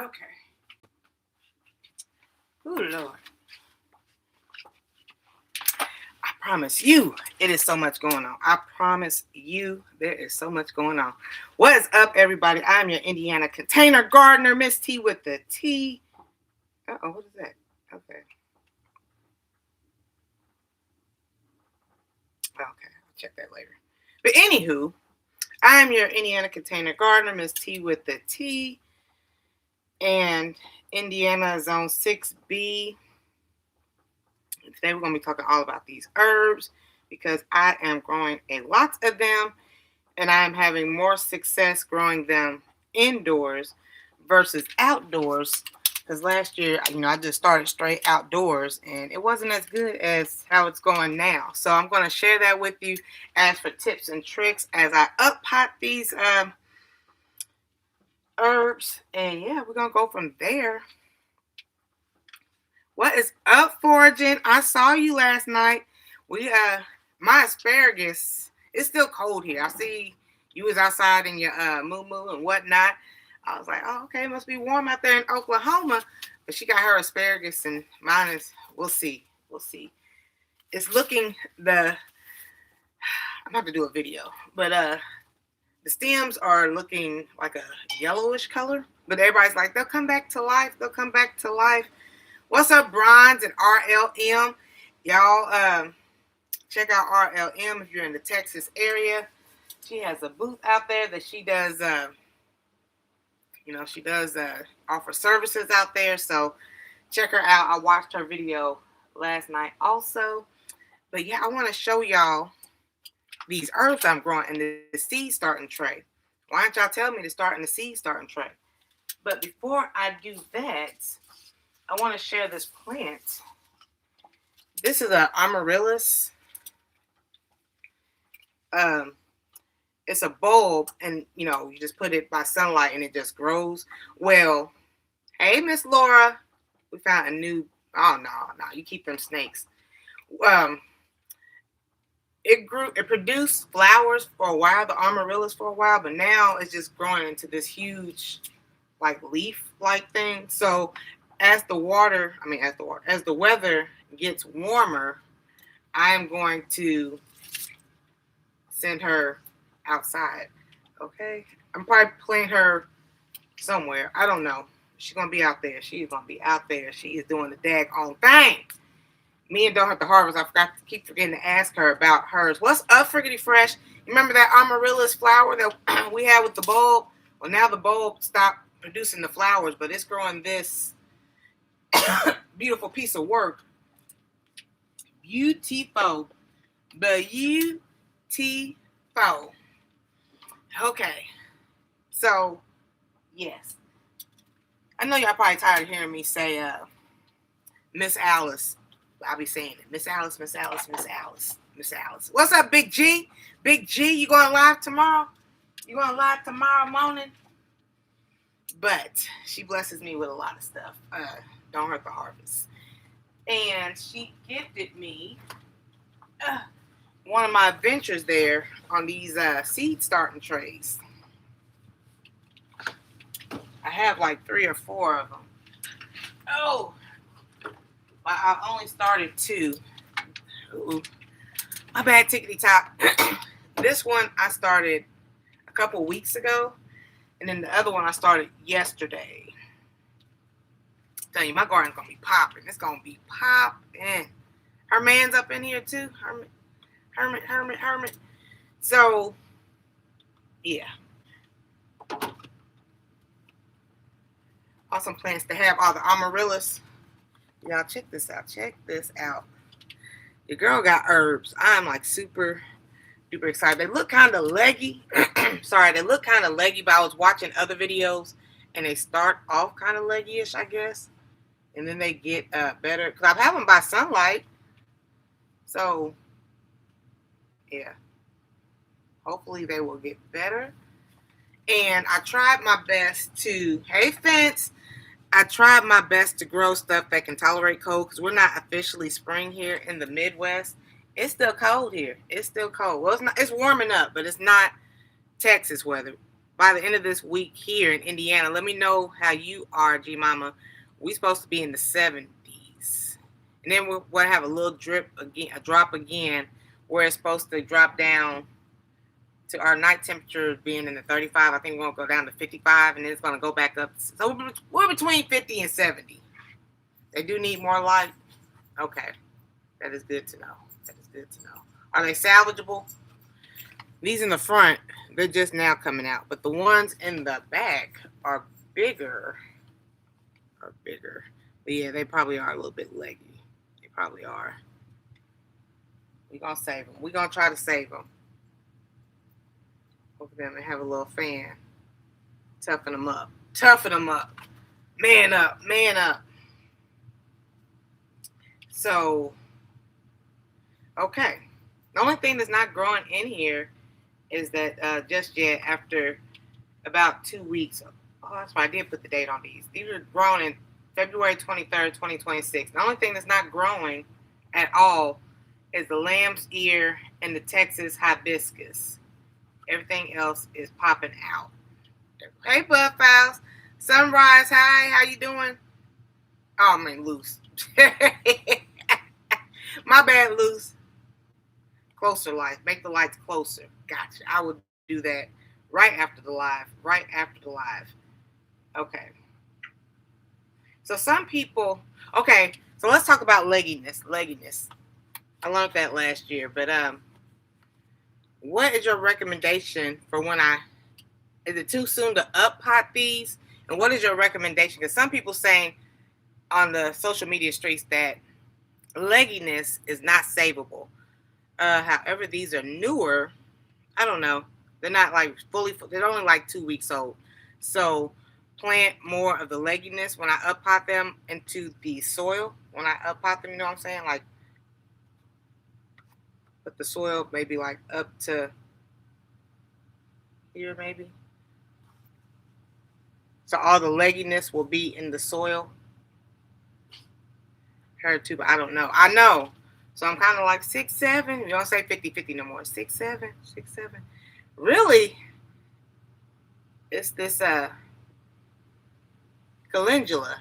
Okay. Oh, Lord. I promise you, it is so much going on. I promise you, there is so much going on. What is up, everybody? I'm your Indiana container gardener, Miss T with the T. Uh-oh, what is that? Okay. Okay, I'll check that later. But anywho, I'm your Indiana container gardener, Miss T with the T. And Indiana Zone 6B. Today we're going to be talking all about these herbs because I am growing a lot of them and I am having more success growing them indoors versus outdoors. Because last year, I just started straight outdoors and it wasn't as good as how it's going now. So I'm going to share that with you as for tips and tricks as I up-pot these herbs. And yeah, we're going to go from there. What is up, Foraging? I saw you last night. My asparagus, it's still cold here. I see you was outside in your moo-moo and whatnot. I was like, oh, okay, it must be warm out there in Oklahoma. But she got her asparagus and mine is, we'll see. We'll see. It's looking I'm about to do a video. But the stems are looking like a yellowish color. But everybody's like, they'll come back to life. They'll come back to life. What's up, Bronze and RLM? Y'all check out RLM if you're in the Texas area. She has a booth out there that she does, offer services out there. So check her out. I watched her video last night also. But yeah, I want to show y'all these herbs I'm growing in the seed starting tray. Why don't y'all tell me to start in the seed starting tray? But before I do that, I want to share this plant. This is an amaryllis. It's a bulb, and you just put it by sunlight, and it just grows. Well, hey, Miss Laura, we found a new. Oh no, you keep them snakes. It produced flowers for a while, the amaryllis for a while, but now it's just growing into this huge, like leaf-like thing. So as the weather gets warmer, I am going to send her outside. Okay? I'm probably playing her somewhere. I don't know. She's going to be out there. She's going to be out there. She is doing the daggone thing. Me and Don't Have to Harvest, I keep forgetting to ask her about hers. What's up, Friggity Fresh? You remember that amaryllis flower that we had with the bulb? Well, now the bulb stopped producing the flowers, but it's growing this beautiful piece of work. Beautiful. Beautiful. Okay. So, yes. I know y'all probably tired of hearing me say Miss Alice. I'll be saying it. Miss Alice, Miss Alice, Miss Alice, Miss Alice. What's up, Big G? Big G, you going live tomorrow? You going live tomorrow morning? But she blesses me with a lot of stuff. Don't Hurt the Harvest. And she gifted me one of my adventures there on these seed starting trays. I have like 3 or 4 of them. Oh, I only started 2. Ooh, my bad, tickety top. This one I started a couple weeks ago, and then the other one I started yesterday. I'm telling you, my garden's gonna be popping. It's gonna be popping. Her man's up in here too. Hermit. So, yeah. Awesome plants to have. All the amaryllis. Y'all check this out. Check this out. Your girl got herbs. I'm like super duper excited. They look kind of leggy. Sorry, they look kind of leggy, but I was watching other videos and they start off kind of leggy-ish, I guess. And then they get better. Because I have them by sunlight. So, yeah. Hopefully they will get better. And I tried my best to, hey Fence, I tried my best to grow stuff that can tolerate cold because we're not officially spring here in the Midwest. It's still cold here. It's still cold. Well, it's warming up, but it's not Texas weather. by the end of this week here in Indiana. Let me know how you are, G Mama. We supposed to be in the 70s. And then we'll have a little a drop again, where it's supposed to drop down to our night temperature being in the 35. I think we're going to go down to 55, and then it's going to go back up. So we're between 50 and 70. They do need more light. Okay. That is good to know. That is good to know. Are they salvageable? These in the front, they're just now coming out. But the ones in the back are bigger. But yeah, they probably are a little bit leggy. They probably are. We're going to save them. We're going to try to save them. Look at them and have a little fan. Toughen them up. Toughen them up. Man up. Man up. So, okay. The only thing that's not growing in here is that just yet, after about 2 weeks, oh, that's why I did put the date on these. These were grown in February 23rd, 2026. The only thing that's not growing at all is the lamb's ear and the Texas hibiscus. Everything else is popping out. Hey, Bud Files. Sunrise, hi. How you doing? Oh, man, loose. My bad, loose. Closer light. Make the lights closer. Gotcha. I would do that right after the live. Right after the live. Okay. So some people... Okay, so let's talk about legginess. Legginess. I learned that last year. But what is your recommendation for when I... Is it too soon to up pot these? And what is your recommendation? Because some people saying on the social media streets that legginess is not savable. However, these are newer. I don't know. They're not like they're only like 2 weeks old. So plant more of the legginess when I up pot them into the soil. When I up pot them, you know what I'm saying? Like put the soil maybe like up to here maybe. So all the legginess will be in the soil. Heard too, but I don't know. I know. So I'm kind of like 6'7". You don't say 50-50 no more. 6'7", 6'7". Really? It's this calendula.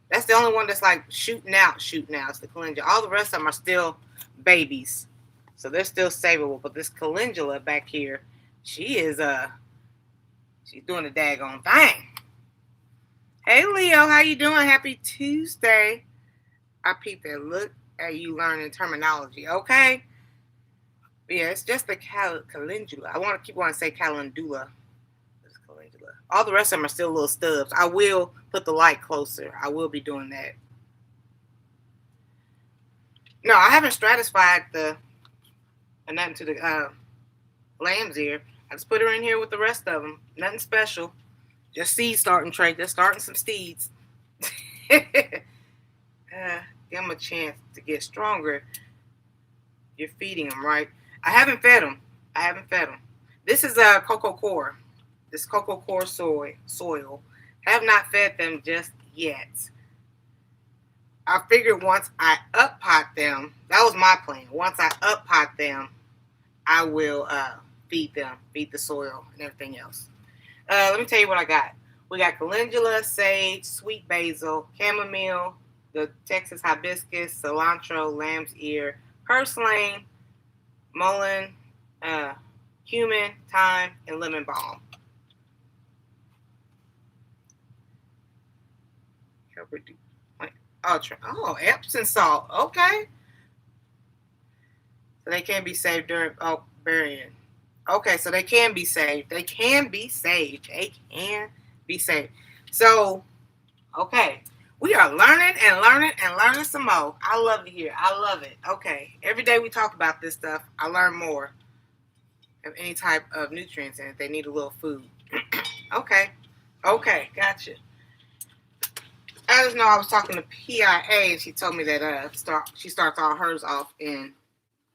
That's the only one that's like shooting out. It's the calendula. All the rest of them are still babies. So they're still savable. But this calendula back here, she's doing the daggone thing. Hey Leo, how you doing? Happy Tuesday. I peeped that. Look at you learning terminology, okay? But yeah, it's just the calendula. I want to keep wanting to say calendula. It's calendula. All the rest of them are still little stubs. I will put the light closer. I will be doing that. No, I haven't stratified nothing to the lamb's ear. I just put her in here with the rest of them. Nothing special. Just seed starting tray. Just starting some seeds. Give them a chance to get stronger. You're feeding them, right? I haven't fed them. This is a cocoa core. This cocoa core soil. Have not fed them just yet. I figured once I up pot them, that was my plan. Once I up pot them, I will feed them, feed the soil and everything else. Let me tell you what I got. We got calendula, sage, sweet basil, chamomile, the Texas hibiscus, cilantro, lamb's ear, purslane, mullein, cumin, thyme, and lemon balm. Oh, Epsom salt. Okay. So they can be saved during burying. Okay, so they can be saved. So, okay. We are learning some more. I love it here. I love it. Okay. Every day we talk about this stuff, I learn more of any type of nutrients and if they need a little food. Okay. Gotcha. I just know I was talking to PIA and she told me that she starts all hers off in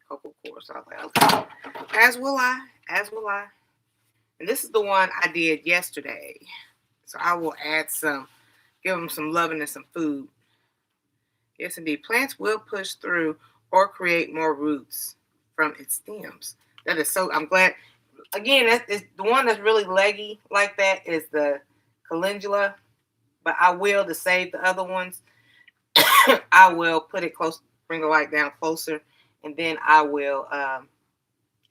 cocoa core. So I was like, okay. As will I. And this is the one I did yesterday. So I will add give them some loving and some food. Yes, indeed. Plants will push through or create more roots from its stems. That is so, I'm glad. again, that's the one that's really leggy like that is the calendula. But I will, to save the other ones, I will put it close, bring the light down closer, and then I will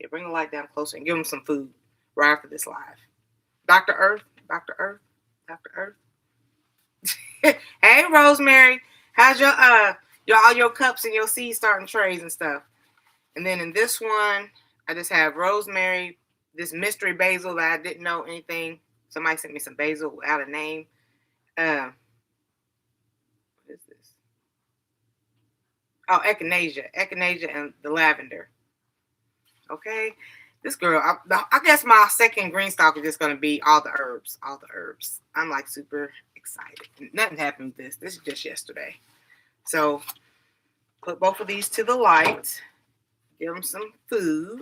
bring the light down closer and give them some food right after this live. Dr. Earth, Dr. Earth, Dr. Earth. Hey, Rosemary, how's your all your cups and your seed starting trays and stuff? And then in this one, I just have rosemary, this mystery basil that I didn't know anything. Somebody sent me some basil without a name. What is this? Oh, echinacea and the lavender. Okay, this girl, I guess my second green stock is just gonna be all the herbs. I'm like super excited. Nothing happened with this. This is just yesterday. So put both of these to the light. Give them some food.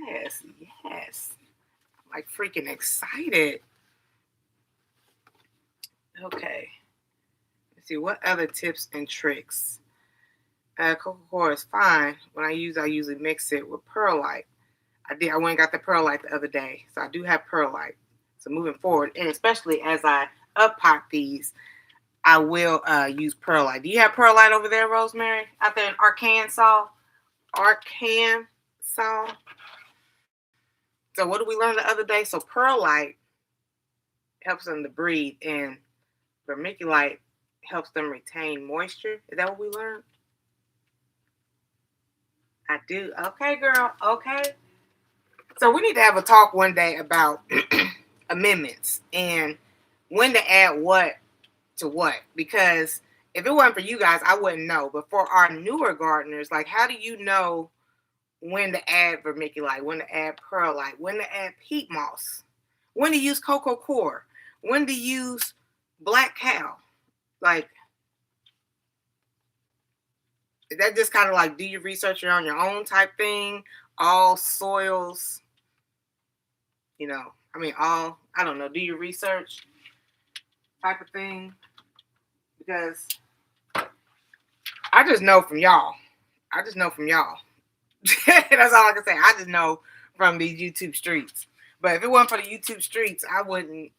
Yes. I'm like freaking excited. Okay. Let's see what other tips and tricks. Coca-Cola is fine. When I usually mix it with perlite. I went and got the perlite the other day. So I do have perlite. So moving forward, and especially as I up-pot these, I will use perlite. Do you have perlite over there, Rosemary? Out there in Arkansas? So what did we learn the other day? So perlite helps them to breathe, and vermiculite helps them retain moisture. Is that what we learned? I do. Okay, girl. Okay. So we need to have a talk one day about amendments and when to add what to what. Because if it wasn't for you guys, I wouldn't know. But for our newer gardeners, like, how do you know when to add vermiculite, when to add perlite, when to add peat moss, when to use cocoa coir, when to use black cow? Like, is that just kind of like do your research on your own type thing? All soils, I don't know, do your research type of thing? Because I just know from y'all. That's all I can say. I just know from these YouTube streets. But if it wasn't for the YouTube streets, I wouldn't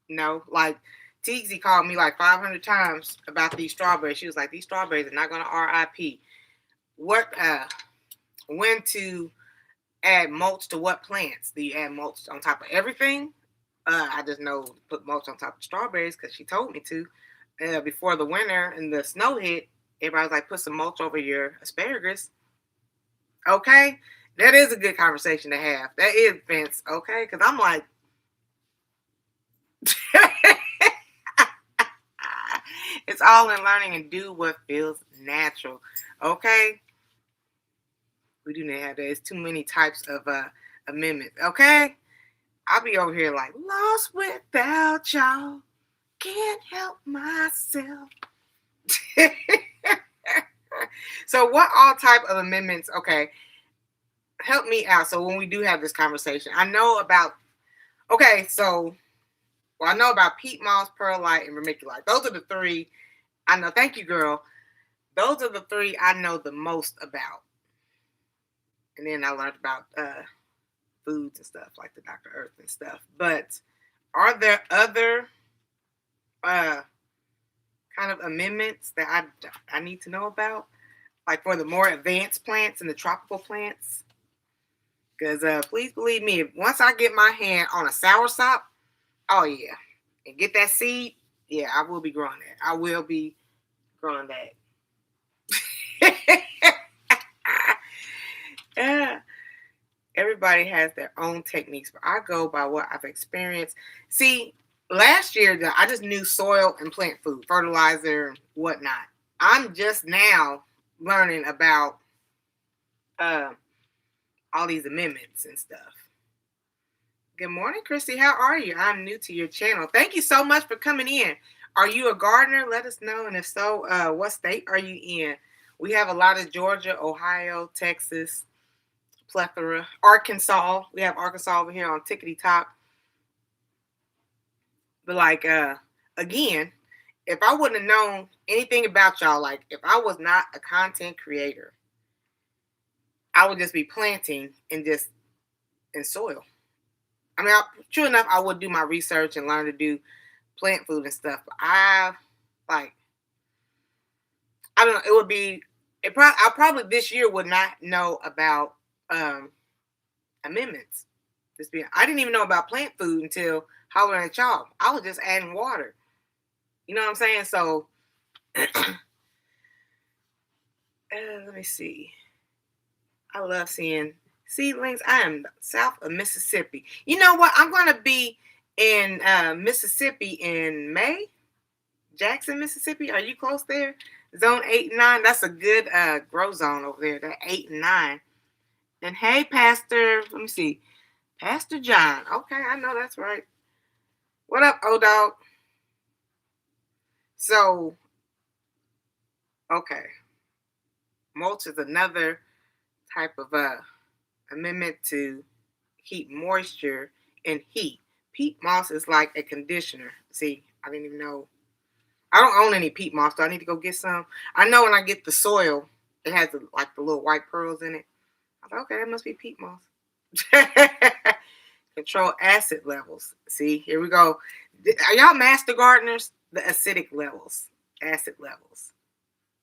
know. Like, Teagsy called me like 500 times about these strawberries. She was like, these strawberries are not going to RIP. When to add mulch to what plants? Do you add mulch on top of everything? I just know to put mulch on top of strawberries because she told me to. Before the winter and the snow hit, everybody was like, put some mulch over your asparagus. Okay? That is a good conversation to have. That is, Vince. Okay? Because I'm like, it's all in learning and do what feels natural. Okay? We do not have that. It's too many types of amendments. Okay? I'll be over here like, lost without y'all. Can't help myself. So what all type of amendments? Okay. Help me out. So when we do have this conversation, I know about, I know about peat moss, perlite, and vermiculite. Those are the three I know. Thank you, girl. Those are the three I know the most about. And then I learned about foods and stuff like the Dr. Earth and stuff. But are there other kind of amendments that I need to know about? Like for the more advanced plants and the tropical plants? Because please believe me, once I get my hand on a soursop, oh yeah, and get that seed, yeah, I will be growing that. I will be growing that. Yeah. Everybody has their own techniques, but I go by what I've experienced. See, last year, I just knew soil and plant food, fertilizer, and whatnot. I'm just now learning about all these amendments and stuff. Good morning, Christy. How are you? I'm new to your channel. Thank you so much for coming in. Are you a gardener? Let us know. And if so, what state are you in? We have a lot of Georgia, Ohio, Texas, plethora. Arkansas. We have Arkansas over here on Tickety Top. But like, again, if I wouldn't have known anything about y'all, like if I was not a content creator, I would just be planting and just and soil. I mean, true enough, I would do my research and learn to do plant food and stuff. But I don't know. It would be. I probably this year would not know about amendments. I didn't even know about plant food until hollering at y'all. I was just adding water. You know what I'm saying? So let me see. I love seeing seedlings. I am south of Mississippi. You know what? I'm going to be in Mississippi in May. Jackson, Mississippi. Are you close there? Zone 8 and 9. That's a good grow zone over there. That 8 and 9. And hey, Pastor. Let me see. Pastor John. Okay, I know that's right. What up, O-Dog? So, okay. Mulch is another type of amendment to keep moisture and heat. Peat moss is like a conditioner. See, I didn't even know. I don't own any peat moss, so I need to go get some. I know when I get the soil, it has the little white pearls in it. I thought, okay, that must be peat moss. Control acid levels. See, here we go. Are y'all master gardeners? The acidic levels, acid levels.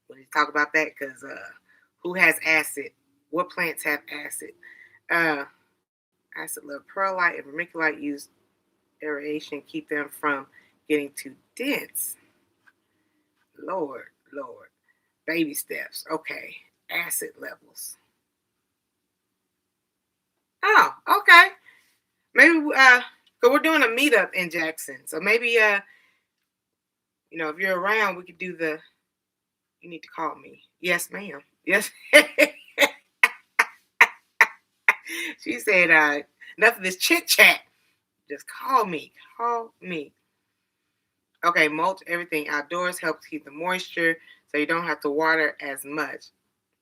We need to talk about that because who has acid? What plants have acid? Acid level. Perlite and vermiculite use aeration, keep them from getting too dense. Lord. Baby steps. Okay. Acid levels. Oh, okay. Maybe so we're doing a meetup in Jackson. So maybe if you're around, we could do you need to call me. Yes, ma'am. Yes. She said, enough of this chit chat. Just call me. Call me. Okay, mulch everything outdoors helps keep the moisture so you don't have to water as much.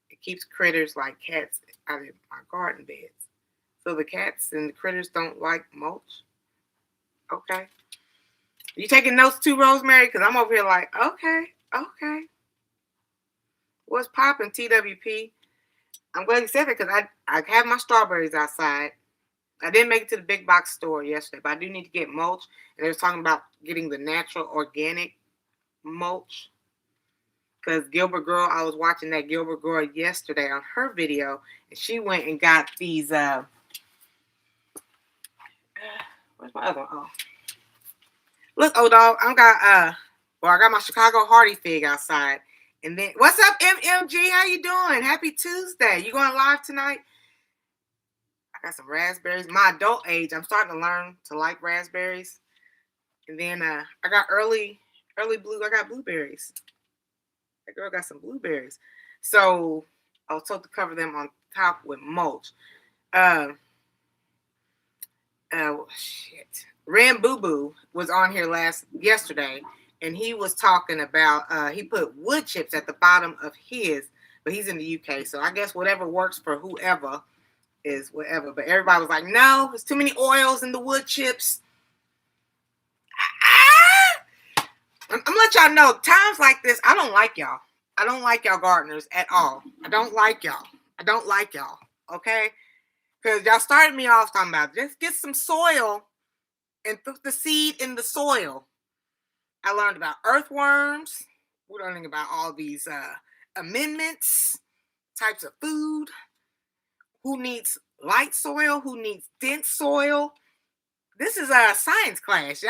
It keeps critters like cats out of my garden beds. So the cats and the critters don't like mulch? Okay. You taking notes too, Rosemary? Because I'm over here like, okay. What's popping, TWP? I'm glad you said that because I have my strawberries outside. I didn't make it to the big box store yesterday, but I do need to get mulch. And they was talking about getting the natural organic mulch. Because Gilbert Girl, I was watching that Gilbert Girl yesterday on her video, and she went and got these. Where's my other one? Oh, look, O-Dog, I got my Chicago Hardy fig outside. And then, what's up, MMG? How you doing? Happy Tuesday. You going live tonight? I got some raspberries. My adult age, I'm starting to learn to like raspberries. And then I got early blue. I got blueberries. That girl got some blueberries. So I was told to cover them on top with mulch. Ram Boo Boo was on here yesterday, and he was talking about he put wood chips at the bottom of his, but he's in the UK, so I guess whatever works for whoever is whatever. But everybody was like, no, there's too many oils in the wood chips. I'm gonna let y'all know, times like this, I don't like y'all. I don't like y'all gardeners at all. I don't like y'all. Okay? Because y'all started me off talking about just get some soil and put the seed in the soil. I learned about earthworms. We're learning about all these amendments, types of food. Who needs light soil? Who needs dense soil? This is a science class.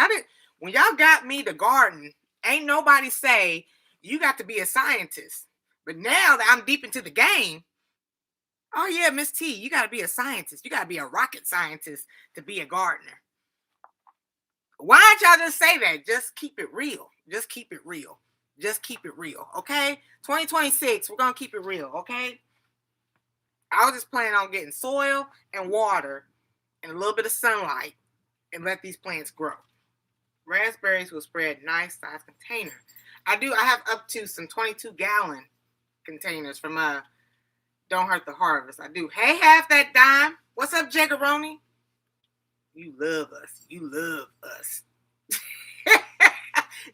When y'all got me to garden, ain't nobody say you got to be a scientist. But now that I'm deep into the game, oh yeah, Miss T, you got to be a scientist. You got to be a rocket scientist to be a gardener. Why don't y'all just say that? Just keep it real. Okay? 2026, we're going to keep it real, okay? I was just planning on getting soil and water and a little bit of sunlight and let these plants grow. Raspberries will spread nice size container. I have up to some 22-gallon containers from Don't Hurt the Harvest. I do. Hey, half that dime. What's up, Jaggeroni? You love us.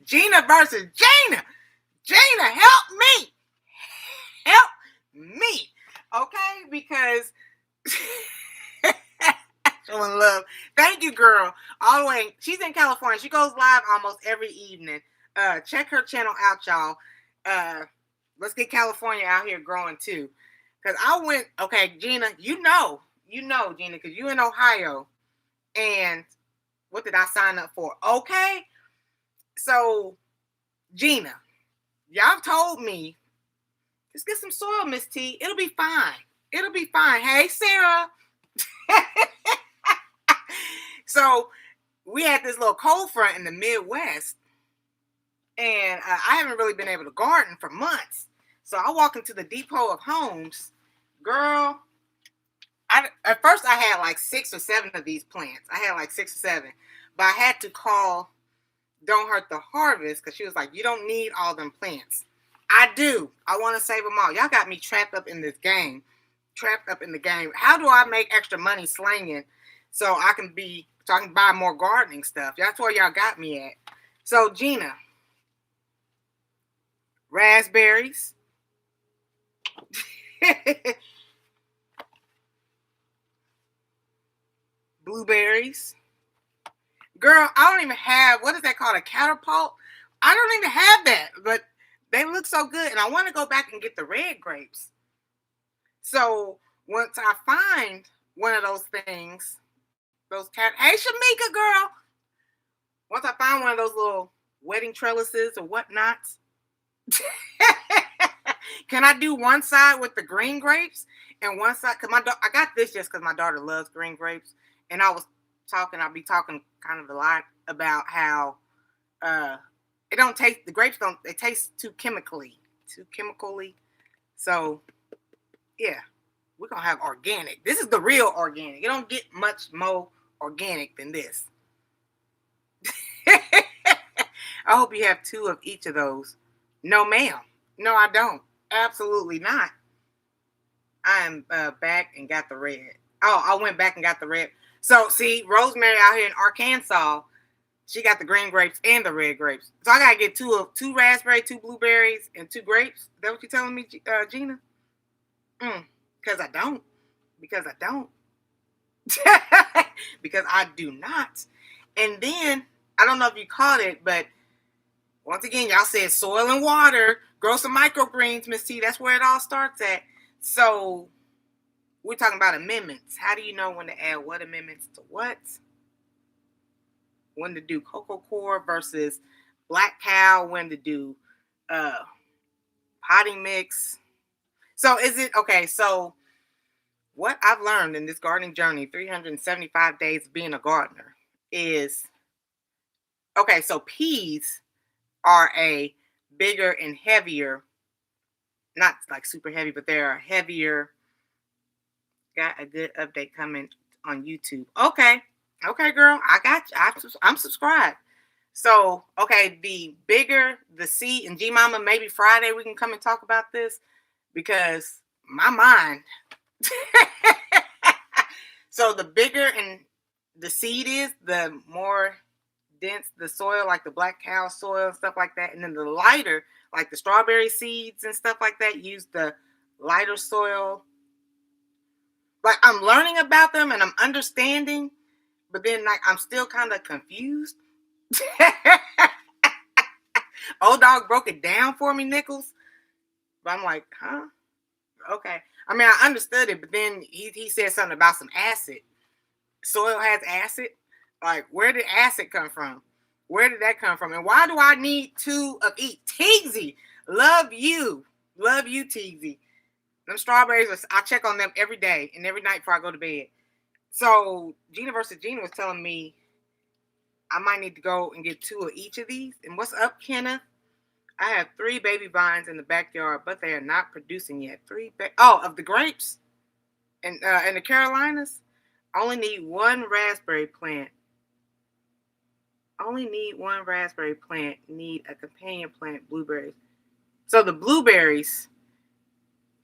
Gina versus Gina. Gina, help me. Okay? Because showing love. Thank you, girl. All the way. She's in California. She goes live almost every evening. Check her channel out, y'all. Let's get California out here growing too. Cause I went. Okay, Gina. You know, Gina, because you in Ohio. And what did I sign up for? Okay. So, Gina, y'all told me, just get some soil, Miss T. It'll be fine. It'll be fine. Hey, Sarah. So, we had this little cold front in the Midwest. And I haven't really been able to garden for months. So, I walk into the depot of homes. Girl, at first I had like 6 or 7 of these plants. I had like 6 or 7. But I had to call Don't Hurt the Harvest because she was like, you don't need all them plants. I do. I want to save them all. Y'all got me trapped up in this game. Trapped up in the game. How do I make extra money slanging so I can buy more gardening stuff? That's where y'all got me at. So, Gina, raspberries. Blueberries. Girl, I don't even have, what is that called, a catapult? I don't even have that, but they look so good, and I want to go back and get the red grapes. So once I find one of those things, hey, Shamika, girl. Once I find one of those little wedding trellises or whatnot, can I do one side with the green grapes and one side? Because I got this just because my daughter loves green grapes. And I'll be talking kind of a lot about how the grapes they taste too chemically. So, yeah, we're going to have organic. This is the real organic. It don't get much more organic than this. I hope you have 2 of each of those. No, ma'am. No, I don't. Absolutely not. I am back and got the red. Oh, I went back and got the red. So, see, Rosemary out here in Arkansas, she got the green grapes and the red grapes. So I got to get 2 raspberries, 2 blueberries, and 2 grapes. Is that what you're telling me, Gina? Because I don't. Because I do not. And then, I don't know if you caught it, but once again, y'all said soil and water. Grow some microgreens, Miss T. That's where it all starts at. So, we're talking about amendments. How do you know when to add what amendments to what? When to do cocoa core versus black cow. When to do potting mix. So is it, okay, so what I've learned in this gardening journey, 375 days of being a gardener, is, okay, so peas are a bigger and heavier, not like super heavy, but they're heavier. Got a good update coming on YouTube. Okay, girl, I got you. I'm subscribed. So, okay, the bigger the seed, and G Mama, maybe Friday we can come and talk about this because my mind. So the bigger and the seed is, the more dense the soil, like the black cow soil and stuff like that. And then the lighter, like the strawberry seeds and stuff like that, use the lighter soil. Like, I'm learning about them and I'm understanding, but then like I'm still kind of confused. Old dog broke it down for me, Nichols. But I'm like, huh? Okay. I mean, I understood it, but then he said something about some acid. Soil has acid. Like, where did acid come from? Where did that come from? And why do I need 2 of each? Teegsy, love you, Teegsy. Them strawberries, I check on them every day and every night before I go to bed. So Gina versus Gina was telling me I might need to go and get 2 of each of these. And what's up, Kenneth? I have 3 baby vines in the backyard, but they are not producing yet. Of the grapes and in the Carolinas, I only need 1 raspberry plant. Need a companion plant, blueberries. So the blueberries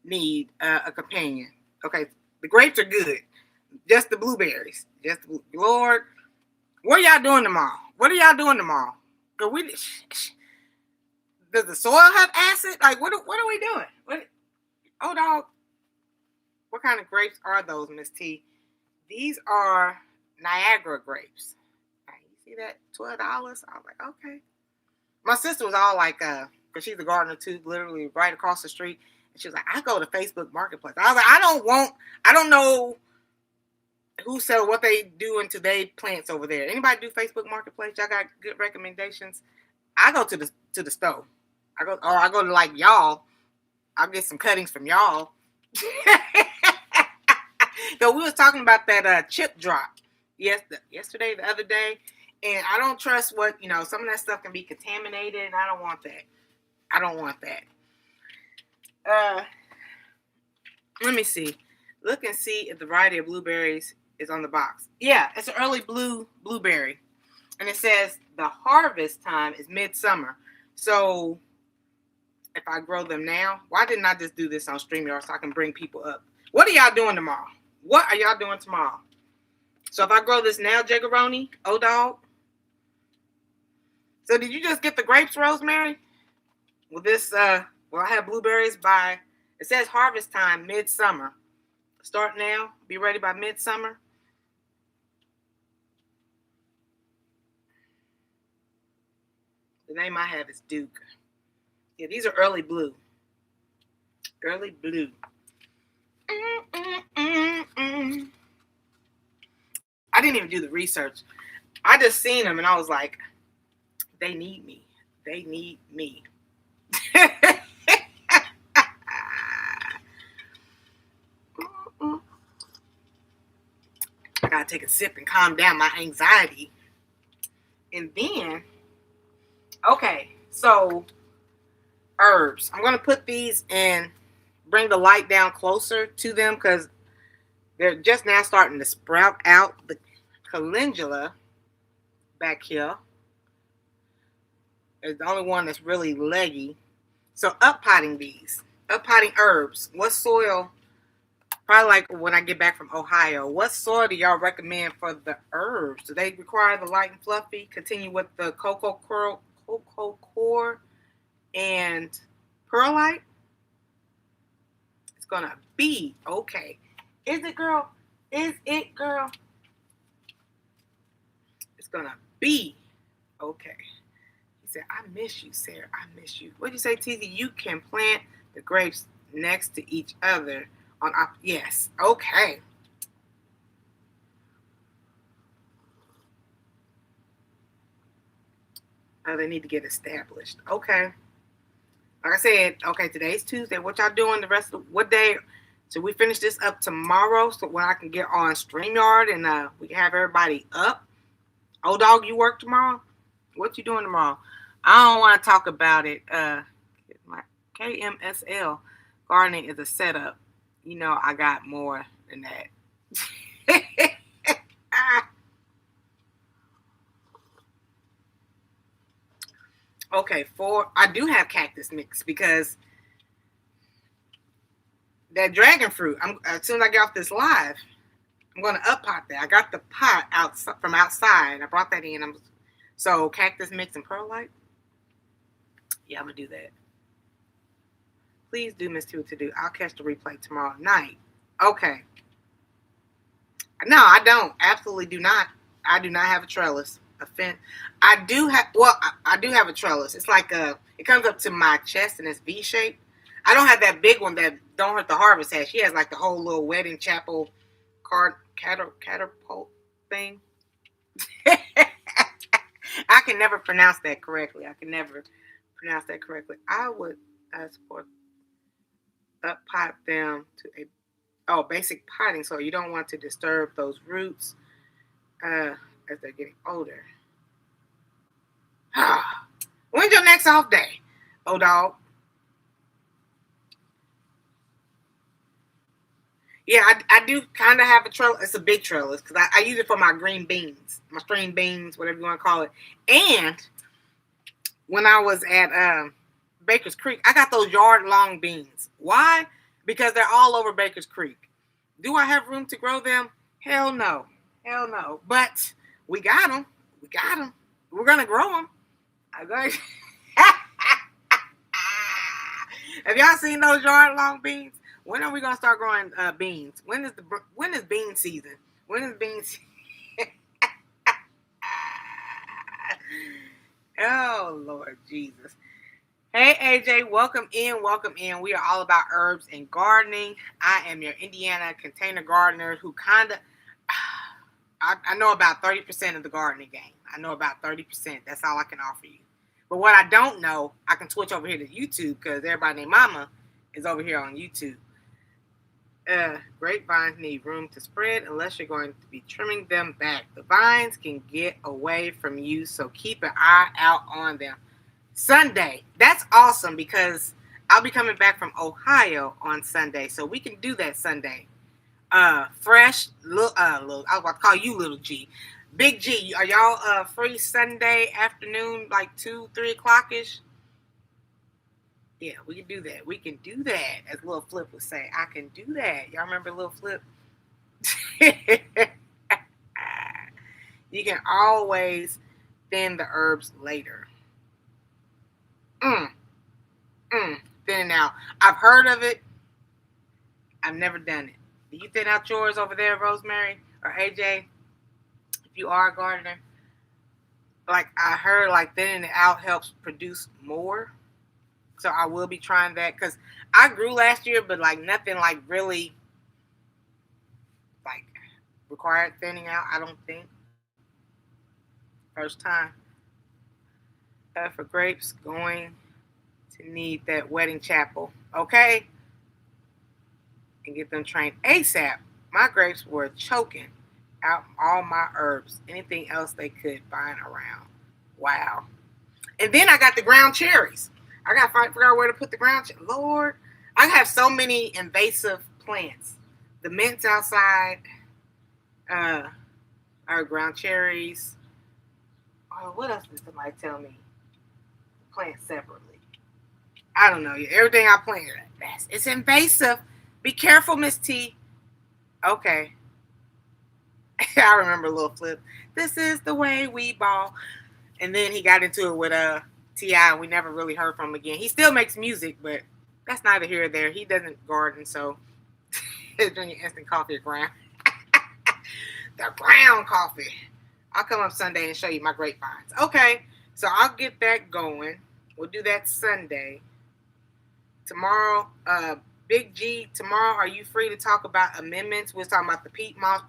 need a companion. Okay, the grapes are good. Just the blueberries. Lord, what are y'all doing tomorrow? Does the soil have acid? Like, what are we doing? Dog, what kind of grapes are those, Miss T? These are Niagara grapes. You see that? $12. I was like, okay. My sister was all like, because she's a gardener too, literally right across the street. And she was like, I go to Facebook Marketplace. I was like, I don't know who sell what they do into their plants over there. Anybody do Facebook Marketplace? Y'all got good recommendations? I go to the store. I go to like y'all. I'll get some cuttings from y'all. So we was talking about that chip drop yesterday, the other day, and I don't trust what, some of that stuff can be contaminated, and I don't want that. Let me see. Look and see if the variety of blueberries is on the box. Yeah, it's an early blueberry, and it says the harvest time is midsummer. So if I grow them now, why didn't I just do this on StreamYard so I can bring people up? What are y'all doing tomorrow? What are y'all doing tomorrow? So if I grow this now, Jiggeroni, dog. So did you just get the grapes, Rosemary? With this, I have blueberries it says harvest time, midsummer. Start now, be ready by midsummer. The name I have is Duke. Yeah, these are early blue. Early blue. I didn't even do the research. I just seen them and I was like, they need me. They need me. I gotta take a sip and calm down my anxiety. And then, okay, so herbs. I'm gonna put these in, bring the light down closer to them because they're just now starting to sprout out. The calendula back here is the only one that's really leggy. So uppotting these. Uppotting herbs. What soil, probably like when I get back from Ohio, what soil do y'all recommend for the herbs? Do they require the light and fluffy? Continue with the cocoa core and perlite? It's going to be okay. Is it, girl? Is it, girl? It's going to be okay. He said, I miss you, Sarah. I miss you. What did you say, TZ? You can plant the grapes next to each other on yes. Okay. Oh, they need to get established. Okay. Like I said, okay, today's Tuesday. What y'all doing the rest of what day? So we finish this up tomorrow so when I can get on StreamYard and we can have everybody up. Dog, you work tomorrow? What you doing tomorrow? I don't want to talk about it. My KMSL gardening is a setup. I got more than that. Okay, I do have cactus mix because that dragon fruit, as soon as I get off this live, I'm going to uppot that. I got the pot from outside. I brought that in. So cactus mix and perlite. Yeah, I'm going to do that. Please do, Miss Two to do. I'll catch the replay tomorrow night. Okay. No, I don't. Absolutely do not. I do not have a trellis. I do have a trellis. It's like it comes up to my chest and it's V-shaped. I don't have that big one that Don't Hurt the Harvest has. She has like the whole little wedding chapel catapult thing. I can never pronounce that correctly. I would support pot them to a basic potting, so you don't want to disturb those roots as they're getting older. When's your next off day, dog? Yeah, I do kind of have a trellis. It's a big trellis because I use it for my green beans, my string beans, whatever you want to call it. And when I was at Baker's Creek, I got those yard-long beans. Why? Because they're all over Baker's Creek. Do I have room to grow them? Hell no. But we got them. We're going to grow them. Have y'all seen those yard-long beans? When are we going to start growing beans? When is bean season? Oh, Lord Jesus. Hey, AJ, welcome in, welcome in. We are all about herbs and gardening. I am your Indiana container gardener who kind of, I know about 30% of the gardening game. I know about 30%. That's all I can offer you. But what I don't know, I can switch over here to YouTube because everybody named Mama is over here on YouTube. Grapevines need room to spread unless you're going to be trimming them back. The vines can get away from you, so keep an eye out on them. Sunday, that's awesome because I'll be coming back from Ohio on Sunday, so we can do that Sunday. Fresh, I was about to call you Little G. Big G, are y'all free Sunday afternoon, like 2-3 o'clock ish? Yeah, we can do that. We can do that, as Lil Flip would say. I can do that. Y'all remember Lil Flip? You can always thin the herbs later. Thinning out. I've heard of it. I've never done it. Do you thin out yours over there, Rosemary or AJ? If you are a gardener, like I heard, like thinning it out helps produce more. So I will be trying that because I grew last year, but like nothing like really like required thinning out. I don't think. First time. For grapes, going to need that wedding chapel, okay? And get them trained ASAP. My grapes were choking out all my herbs. Anything else they could find around. Wow. And then I got the ground cherries. I got to figure out where to put the ground cherries. Lord, I have so many invasive plants. The mints outside, our ground cherries. Oh, what else did somebody tell me? Plant separately. I don't know. Everything I plant, it's invasive. Be careful, Miss T. Okay. I remember Lil Flip. This is the way we ball. And then he got into it with T.I. and we never really heard from him again. He still makes music, but that's neither here or there. He doesn't garden, so drink your instant coffee or ground. The ground coffee. I'll come up Sunday and show you my grapevines. Okay, so I'll get that going. We'll do that Sunday. Tomorrow, Big G, tomorrow, are you free to talk about amendments? We're talking about the peat moss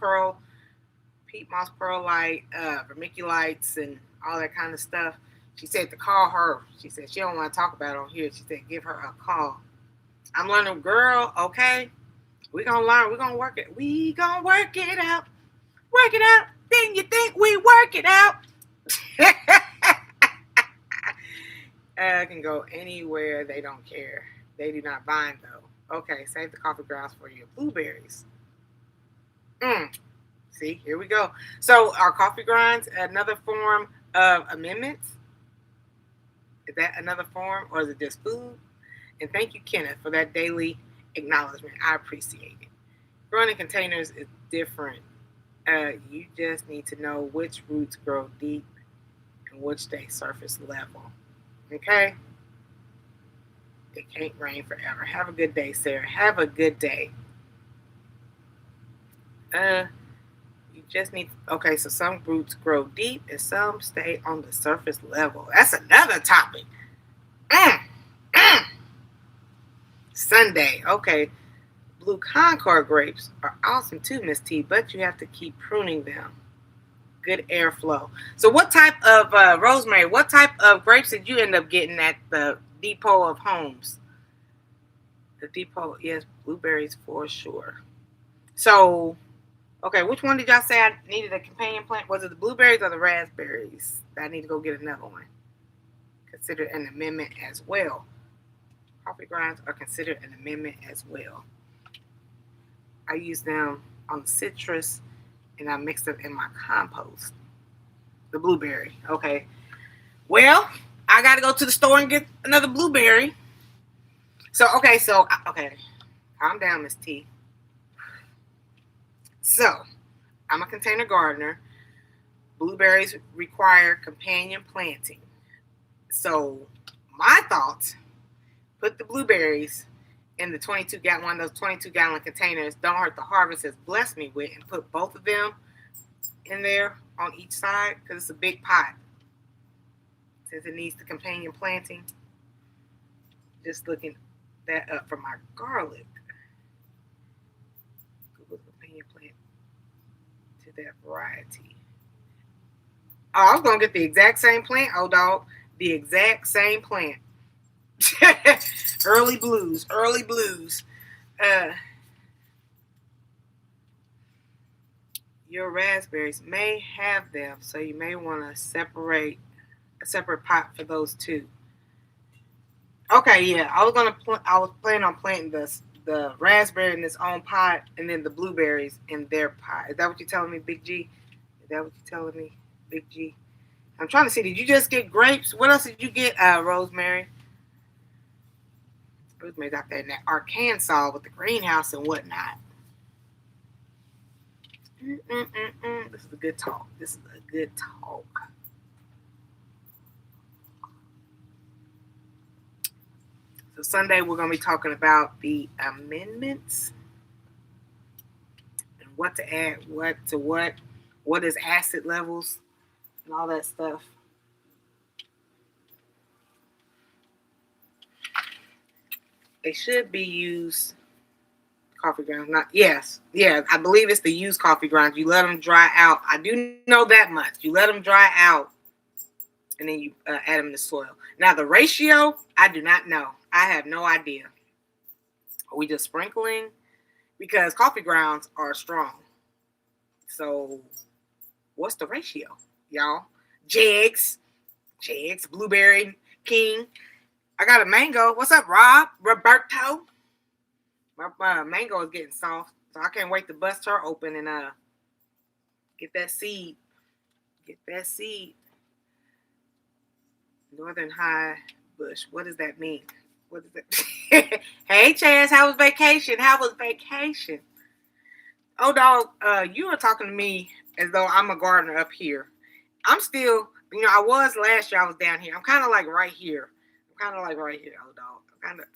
perlite, vermiculites, and all that kind of stuff. She said to call her. She said she don't want to talk about it on here. She said give her a call. I'm learning, girl, okay? We're going to learn. We're going to work it. We going to work it out. Work it out. Then you think we work it out. I can go anywhere. They don't care. They do not bind, though. Okay, save the coffee grounds for your blueberries. See, here we go. So our coffee grinds, another form of amendments? Is that another form, or is it just food? And thank you, Kenneth, for that daily acknowledgement. I appreciate it. Growing in containers is different. You just need to know which roots grow deep and which stay surface level. Okay? It can't rain forever. Have a good day, Sarah. Have a good day. You just need... Okay, so some roots grow deep and some stay on the surface level. That's another topic. Sunday. Okay. Blue Concord grapes are awesome too, Miss T, but you have to keep pruning them. Good airflow. So what type of, Rosemary, what type of grapes did you end up getting at the Depot of Homes? The Depot, yes, blueberries for sure. So, okay, which one did y'all say I needed a companion plant? Was it the blueberries or the raspberries? I need to go get another one. Considered an amendment as well. Coffee grinds are considered an amendment as well. I use them on the citrus and I mix them in my compost. The blueberry. Okay. Well, I got to go to the store and get another blueberry. Okay. Calm down, Miss T. So, I'm a container gardener. Blueberries require companion planting. So, my thoughts, put the blueberries in the 22-gallon, one of those 22-gallon containers Don't Hurt the Harvest has blessed me with, and put both of them in there on each side because it's a big pot. since it needs the companion planting. Just looking that up for my garlic. Google companion plant to that variety. Oh, I was gonna get the exact same plant, oh dog. The exact same plant. Early blues, early blues. Your raspberries may have them, so you may want to separate a separate pot for those two. Okay, yeah, I was planning on planting the raspberry in its own pot, and then the blueberries in their pot. Is that what you're telling me, Big G? Is that what you're telling me, Big G? I'm trying to see. Did you just get grapes? What else did you get, Rosemary? Rosemary got that in that Arkansas with the greenhouse and whatnot. This is a good talk. This is a good talk. So Sunday we're going to be talking about the amendments and what to add, what is acid levels, and all that stuff. They should be used coffee grounds. Not yes, yeah. I believe it's the used coffee grounds. You let them dry out. I do know that much. You let them dry out, and then you add them to soil. Now the ratio, I do not know. I have no idea. Are we just sprinkling? Because coffee grounds are strong. So what's the ratio, y'all? Jegs, Blueberry King. I got a mango. What's up, Rob? Roberto? My mango is getting soft, so I can't wait to bust her open and get that seed. Get that seed. Northern High Bush. What does that mean? What is it? Hey, Chaz, how was vacation? How was vacation? Oh, dog, you are talking to me as though I'm a gardener up here. I'm still, I was last year. I was down here. I'm kind of like right here. Oh, dog. I'm kind of.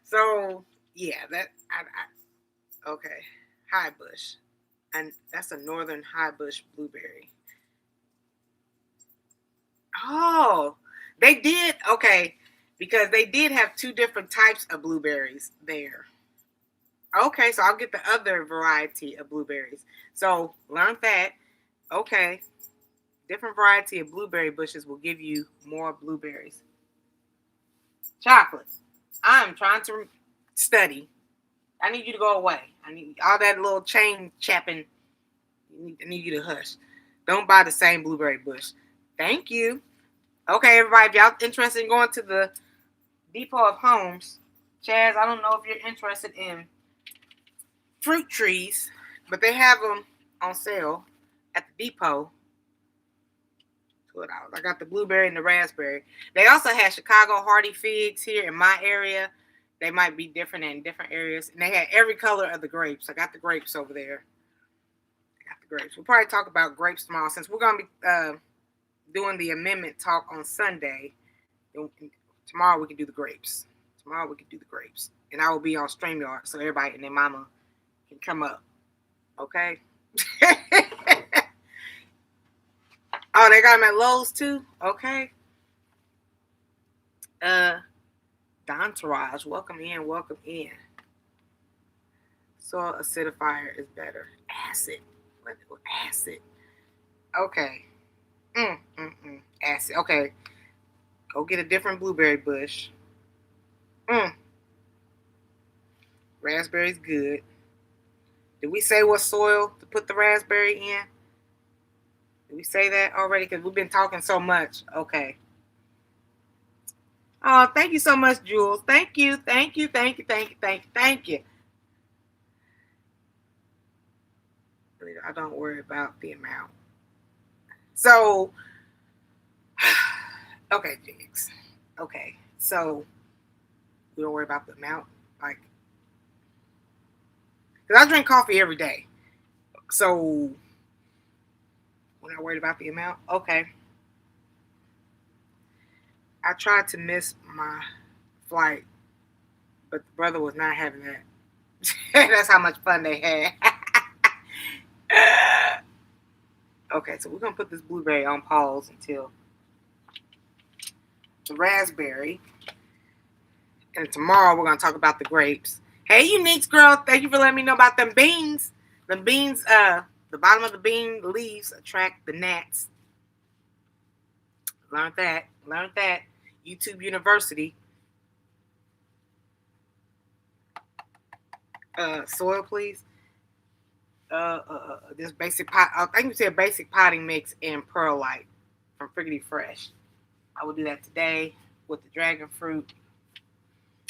So yeah, okay. High bush, and that's a northern high bush blueberry. Oh, they did okay, because they did have two different types of blueberries there. Okay, so I'll get the other variety of blueberries. So learn that. Okay, different variety of blueberry bushes will give you more blueberries. Chocolate. I'm trying to study. I need you to go away. I need all that little chain chapping. I need you to hush. Don't buy the same blueberry bush. Thank you. Okay, everybody, if y'all interested in going to the Depot of Homes, Chaz, I don't know if you're interested in fruit trees, but they have them on sale at the Depot. $12. I got the blueberry and the raspberry. They also have Chicago Hardy figs here in my area. They might be different in different areas. And they had every color of the grapes. I got the grapes over there. We'll probably talk about grapes tomorrow, since we're going to be doing the amendment talk on Sunday. Tomorrow we can do the grapes. And I will be on StreamYard, so everybody and their mama can come up. Okay? Oh, they got them at Lowe's too? Okay. Dontourage, welcome in. Soil acidifier is better. Acid. What? Acid. Okay. Acid. Okay. Go get a different blueberry bush. Raspberry's good. Did we say what soil to put the raspberry in? Did we say that already? Because we've been talking so much. Okay. Oh, thank you so much, Jules. Thank you. I don't worry about the amount. So, okay, Jigs. Okay, so we don't worry about the amount, like, because I drink coffee every day. So we're not worried about the amount. Okay. I tried to miss my flight, but the brother was not having that. That's how much fun they had. Okay, so we're gonna put this blueberry on pause until the raspberry. And tomorrow we're gonna talk about the grapes. Hey, Uniques girl, thank you for letting me know about them beans. The beans, the bottom of the bean leaves attract the gnats. Learned that. Learned that. YouTube University. Soil, please. This basic pot. I think you said basic potting mix and perlite from Friggity Fresh. I will do that today with the dragon fruit.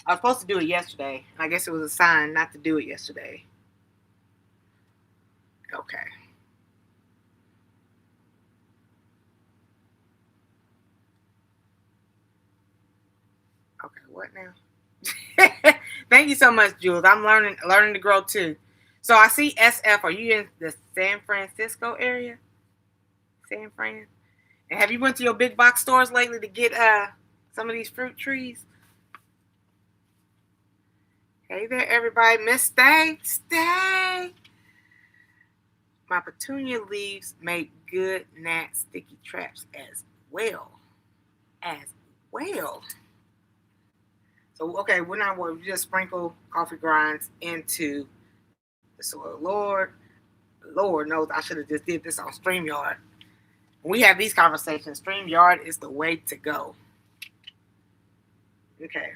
I was supposed to do it yesterday. I guess it was a sign not to do it yesterday. Okay. Okay, what now? Thank you so much, Jules. I'm learning to grow too. So I see SF. Are you in the San Francisco area? San Fran? And have you went to your big box stores lately to get some of these fruit trees? Hey there, everybody. Miss Stay. Stay. My petunia leaves make good gnat sticky traps as well. As well. So, okay, we're not worried. We just sprinkle coffee grinds into the soil. Lord knows I should have just did this on StreamYard. When we have these conversations, StreamYard is the way to go. Okay.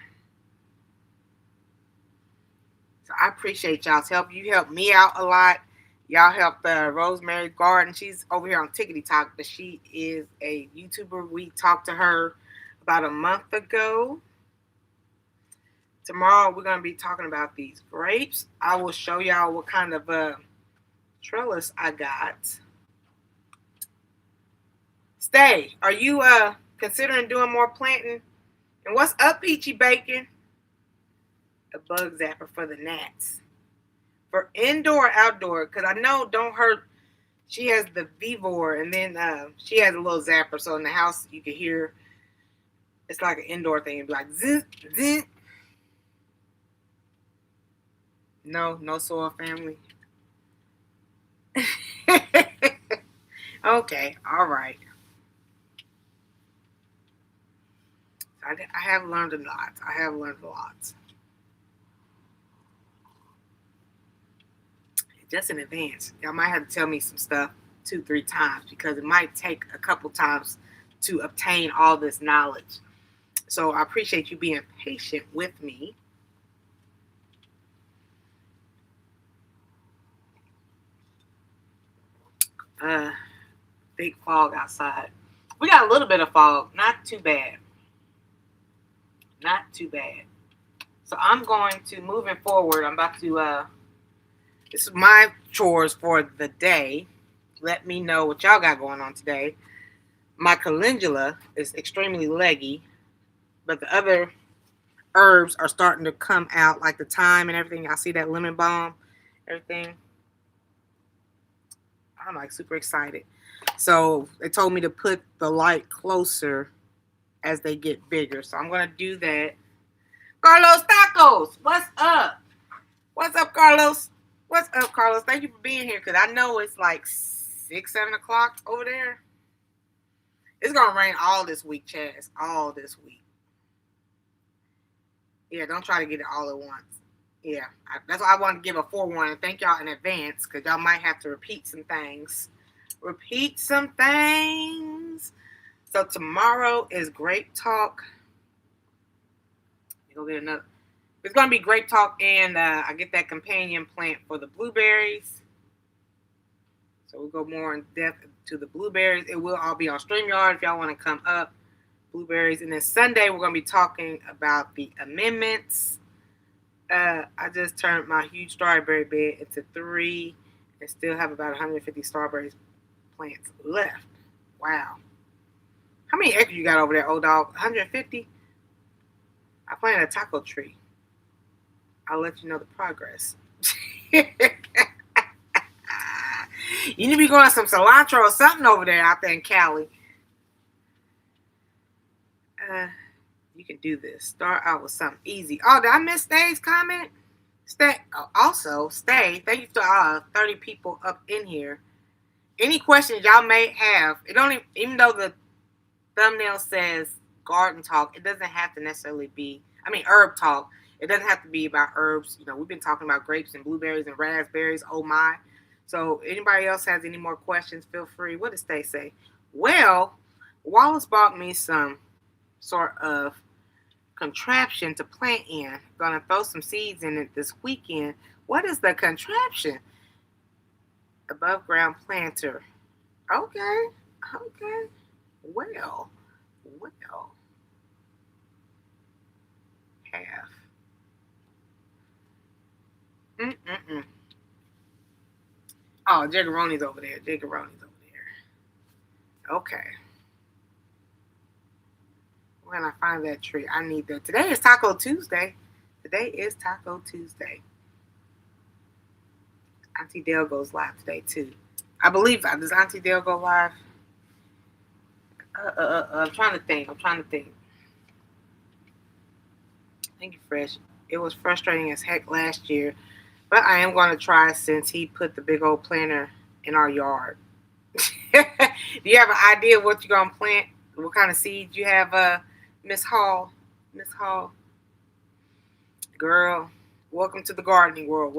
So I appreciate y'all's help. You helped me out a lot. Y'all helped Rosemary Garden. She's over here on Tickety Talk, but she is a YouTuber. We talked to her about a month ago. Tomorrow we're going to be talking about these grapes. I will show y'all what kind of trellis I got. Stay. Are you considering doing more planting? And what's up, Peachy Bacon? A bug zapper for the gnats. For indoor, outdoor, because I know don't hurt. She has the Vivor, and then she has a little zapper, so in the house you can hear. It's like an indoor thing. It'd be like zzz, zzz. No soil family. Okay, all right. I have learned a lot. Just in advance. Y'all might have to tell me some stuff 2-3 times because it might take a couple times to obtain all this knowledge. So I appreciate you being patient with me. Big fog outside. We got a little bit of fog. Not too bad. So I'm going to, moving forward, I'm about to, this is my chores for the day. Let me know what y'all got going on today. My calendula is extremely leggy, but the other herbs are starting to come out, like the thyme and everything. I see that lemon balm, everything. I'm like super excited. So they told me to put the light closer as they get bigger. So I'm going to do that. Carlos Tacos, what's up? What's up, Carlos? What's up, Carlos? Thank you for being here because I know it's like 6, 7 o'clock over there. It's going to rain all this week, Chaz. All this week. Yeah, don't try to get it all at once. Yeah, that's why I wanted to give a forewarning. Thank y'all in advance because y'all might have to repeat some things. So tomorrow is Grape Talk. You go get another. It's going to be Grape Talk, and I get that companion plant for the blueberries. So we'll go more in depth to the blueberries. It will all be on StreamYard if y'all want to come up. Blueberries. And then Sunday, we're going to be talking about the amendments. I just turned my huge strawberry bed into 3 and still have about 150 strawberry plants left. Wow. How many acres you got over there, old dog? 150? I planted a taco tree. I'll let you know the progress. You need to be growing some cilantro or something over there out there in Cali. You can do this. Start out with something easy. Oh, did I miss Stay's comment? Stay. Also, Stay. Thank you to 30 people up in here. any questions y'all may have, it don't even though the thumbnail says garden talk, it doesn't have to necessarily be, herb talk. It doesn't have to be about herbs. We've been talking about grapes and blueberries and raspberries. Oh my. So anybody else has any more questions, feel free. What does they say? Well, Wallace bought me some sort of contraption to plant in. Gonna throw some seeds in it this weekend. What is the contraption? Above ground planter. Okay. Well. Half. Oh, Jiggaroni's over there. Okay. When I find that tree, I need that. Today is Taco Tuesday. Auntie Dale goes live today too. I believe. Does Auntie Dale go live? I'm trying to think. Thank you, Fresh. It was frustrating as heck last year, but I am going to try since he put the big old planter in our yard. Do you have an idea of what you're going to plant? What kind of seeds you have, Miss Hall? Girl, welcome to the gardening world.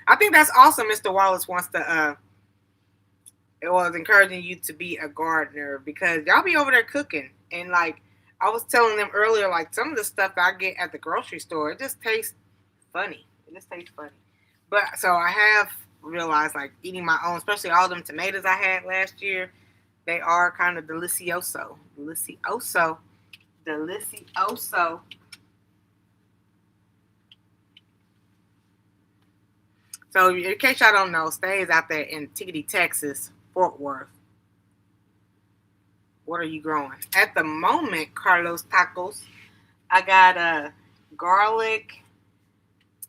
I think that's awesome. Mr. Wallace wants to, it was encouraging you to be a gardener because y'all be over there cooking. And like I was telling them earlier, like some of the stuff I get at the grocery store, it just tastes funny. But so I have realized like eating my own, especially all them tomatoes I had last year, they are kind of delicioso. So in case y'all don't know, Stay's out there in Tiggity, Texas, Fort Worth. What are you growing? At the moment, Carlos Tacos, I got garlic.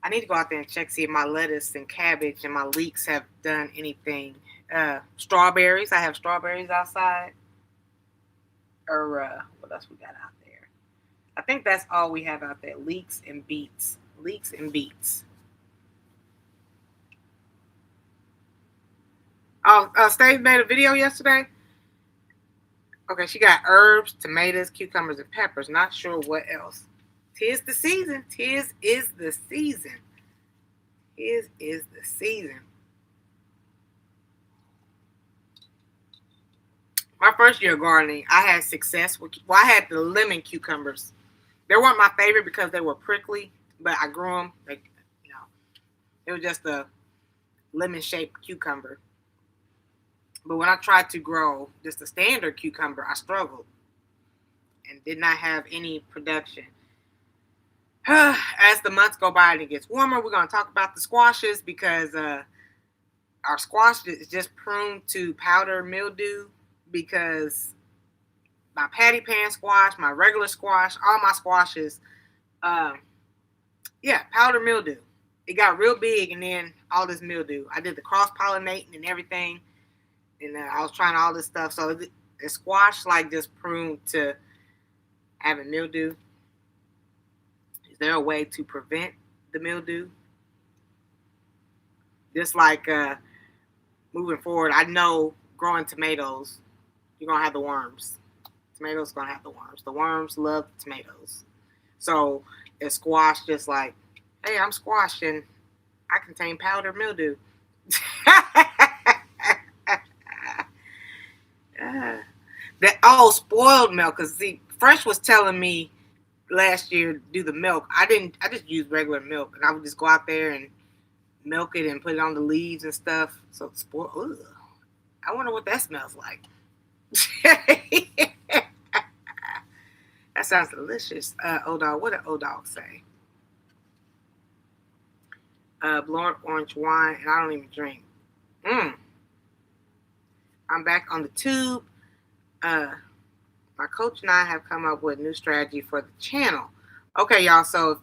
I need to go out there and check, see if my lettuce and cabbage and my leeks have done anything. Strawberries. I have strawberries outside. Or what else we got out there? I think that's all we have out there. Leeks and beets. Oh, Stave made a video yesterday. Okay, she got herbs, tomatoes, cucumbers, and peppers. Not sure what else. Tis the season. My first year gardening, I had success with. Well, I had the lemon cucumbers. They weren't my favorite because they were prickly, but I grew them. It was just a lemon-shaped cucumber. But when I tried to grow just a standard cucumber, I struggled and did not have any production. As the months go by and it gets warmer, we're going to talk about the squashes because our squash is just prone to powder mildew because my patty pan squash, my regular squash, all my squashes, powder mildew. It got real big and then all this mildew. I did the cross-pollinating and everything. And I was trying all this stuff. So the squash like just pruned to having mildew. Is there a way to prevent the mildew? Just like moving forward, I know growing tomatoes, you're going to have the worms. Tomatoes going to have the worms. The worms love tomatoes. So it's squash just like, hey, I'm squashing. I contain powder mildew. Spoiled milk. Cause see, Fresh was telling me last year to do the milk. I just used regular milk, and I would just go out there and milk it and put it on the leaves and stuff. So spoiled. Ugh. I wonder what that smells like. That sounds delicious. O-Dog, what did O-Dog say? Blood orange wine, and I don't even drink. I'm back on the tube. My coach and I have come up with a new strategy for the channel. Okay, y'all. So,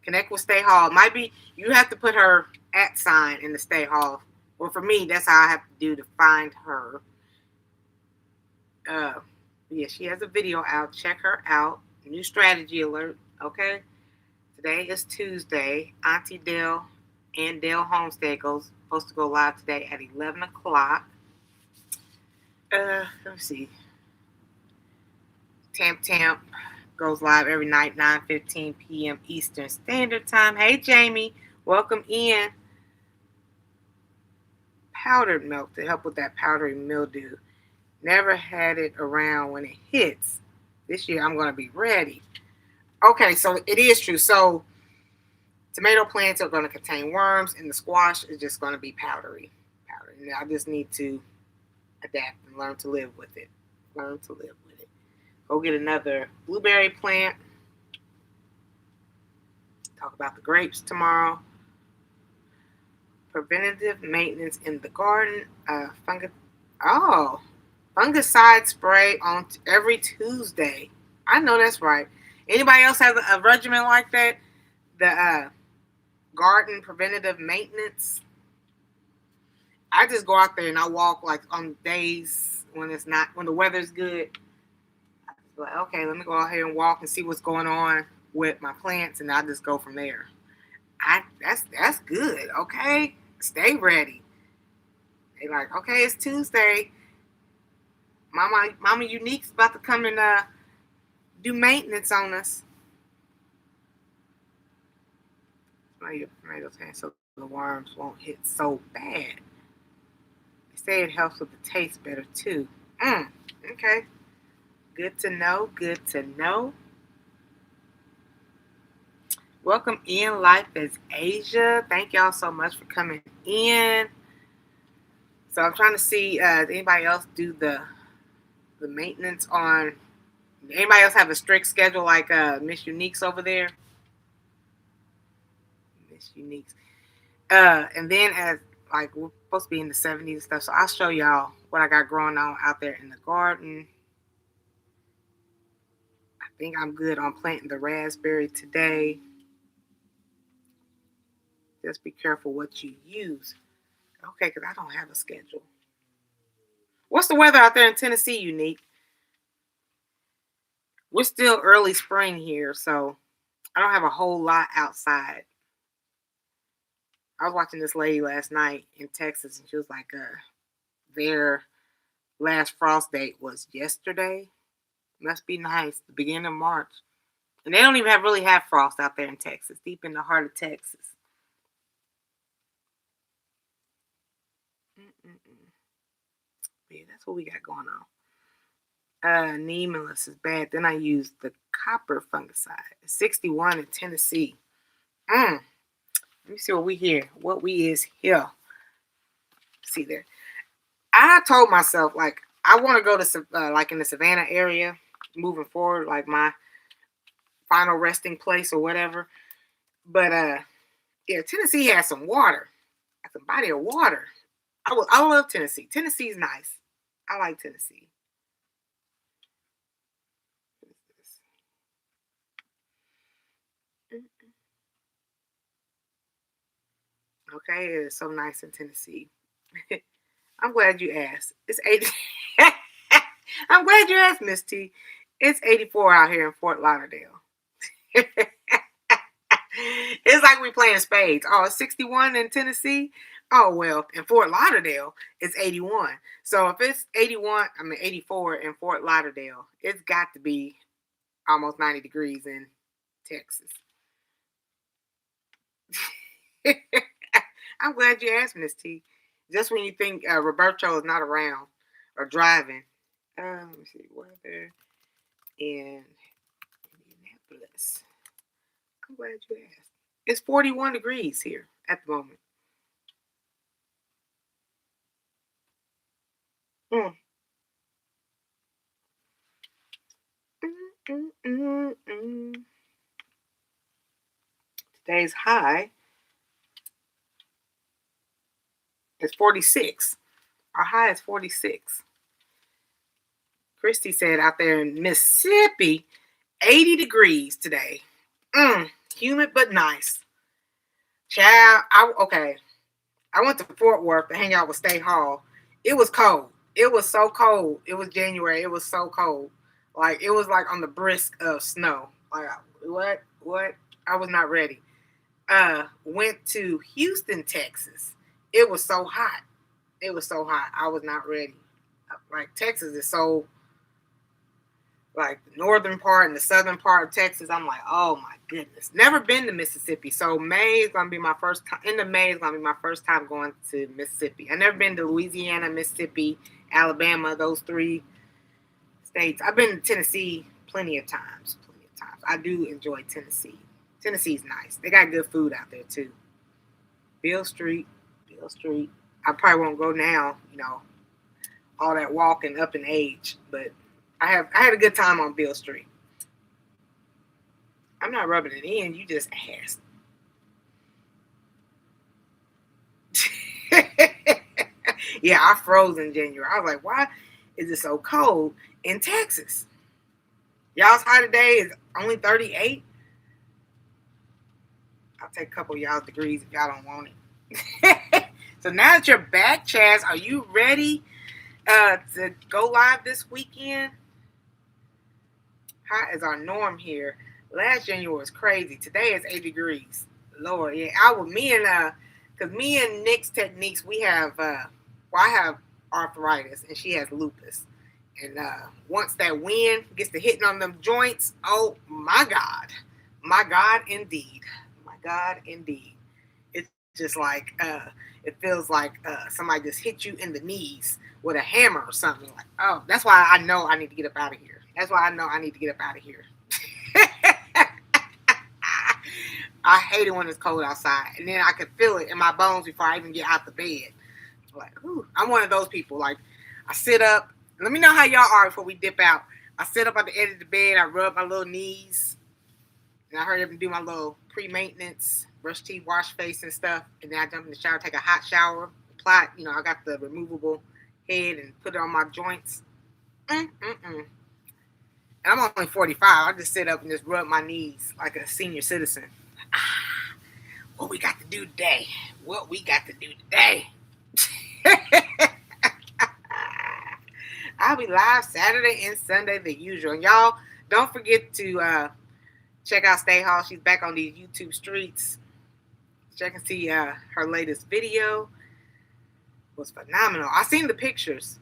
connect with Stay Hall. Might be you have to put her @ sign in the Stay Hall. Well, for me, that's how I have to do to find her. Yeah, she has a video out. Check her out. New strategy alert. Okay. Today is Tuesday. Auntie Dale and Dale Homestead goes supposed to go live today at 11 o'clock. Let me see. Tamp goes live every night, 9:15 p.m. Eastern Standard Time. Hey, Jamie. Welcome in. Powdered milk to help with that powdery mildew. Never had it around when it hits. This year I'm going to be ready. Okay, so it is true. So tomato plants are going to contain worms, and the squash is just going to be powdery. And I just need to adapt and learn to live with it. Go get another blueberry plant. Talk about the grapes tomorrow. Preventative maintenance in the garden. Fungicide spray on every Tuesday. I know that's right. Anybody else have a regimen like that? The garden preventative maintenance. I just go out there and I walk like on days when the weather's good. I just like, okay, let me go out here and walk and see what's going on with my plants, and I just go from there. That's good. Okay, stay ready. They like, okay, it's Tuesday. Mama Unique's about to come and do maintenance on us. Smell your tomatoes hand so the worms won't hit so bad. They say it helps with the taste better too. Okay. Good to know. Welcome in. Life is Asia. Thank y'all so much for coming in. So I'm trying to see does anybody else do the maintenance on. Anybody else have a strict schedule like Miss Unique's over there? Miss Unique's. And then as like we're supposed to be in the 70s and stuff, so I'll show y'all what I got growing on out there in the garden. I think I'm good on planting the raspberry today. Just be careful what you use. Okay, because I don't have a schedule. What's the weather out there in Tennessee, Unique? We're still early spring here, so I don't have a whole lot outside. I was watching this lady last night in Texas, and she was like, their last frost date was yesterday. Must be nice, the beginning of March. And they don't even really have frost out there in Texas, deep in the heart of Texas. Yeah, that's what we got going on. Neem is bad. Then I used the copper fungicide. 61 in Tennessee. Let me see what we here. What we is here. See there. I told myself, like, I want to go to, like, in the Savannah area, moving forward, like my final resting place or whatever. But, yeah, Tennessee has some water. Some body of water. I love Tennessee. Tennessee's nice. I like Tennessee. Okay, it is so nice in Tennessee. I'm glad you asked. It's 80. I'm glad you asked, Miss T. It's 84 out here in Fort Lauderdale. It's like we playing spades. Oh, it's 61 in Tennessee. Oh, well, in Fort Lauderdale, it's 81. So if it's 84 in Fort Lauderdale, it's got to be almost 90 degrees in Texas. I'm glad you asked, Miss T. Just when you think Roberto is not around or driving. Let me see, weather in Indianapolis. I'm glad you asked. It's 41 degrees here at the moment. Today's high is 46. Our high is 46. Christy said out there in Mississippi, 80 degrees today. Humid but nice. Child, I went to Fort Worth to hang out with State Hall. It was cold. It was so cold. It was January. It was so cold. Like, it was like on the brisk of snow. Like, what? I was not ready. Went to Houston, Texas. it was so hot. It was so hot. I was not ready. Like Texas is so like the northern part and the southern part of Texas. I'm like, oh my goodness. Never been to Mississippi. So May is gonna be my first time. End of May is gonna be my first time going to Mississippi. I never been to Louisiana, Mississippi, Alabama. Those three states. I've been to Tennessee plenty of times. Plenty of times. I do enjoy Tennessee. Tennessee's nice. They got good food out there too. Beale Street. Beale Street. I probably won't go now. You know, all that walking up in age, but I had a good time on Beale Street. I'm not rubbing it in. You just asked. Yeah, I froze in January. I was like, why is it so cold in Texas? Y'all's high today is only 38. I'll take a couple of y'all's degrees if y'all don't want it. So now that you're back, Chaz, are you ready to go live this weekend? Hot is our norm here. Last January was crazy. Today is 8 degrees. Lord, yeah. Because me and Nick's Techniques, we have, I have arthritis and she has lupus. And once that wind gets to hitting on them joints, oh my God. My God, indeed. My God, indeed. It's just like, it feels like somebody just hit you in the knees with a hammer or something. Like, oh, that's why I know I need to get up out of here. That's why I know I need to get up out of here. I hate it when it's cold outside. And then I can feel it in my bones before I even get out the bed. Like, ooh, I'm one of those people. Like, I sit up. Let me know how y'all are before we dip out. I sit up at the edge of the bed. I rub my little knees. And I hurry up and do my little pre-maintenance, brush teeth, wash face and stuff. And then I jump in the shower, take a hot shower. Apply, you know, I got the removable head and put it on my joints. And I'm only 45. I just sit up and just rub my knees like a senior citizen. What we got to do today? What we got to do today? I'll be live Saturday and Sunday, the usual. And y'all, don't forget to check out Stay Hall. She's back on these YouTube streets. Check and see her latest video. It was phenomenal. I seen the pictures.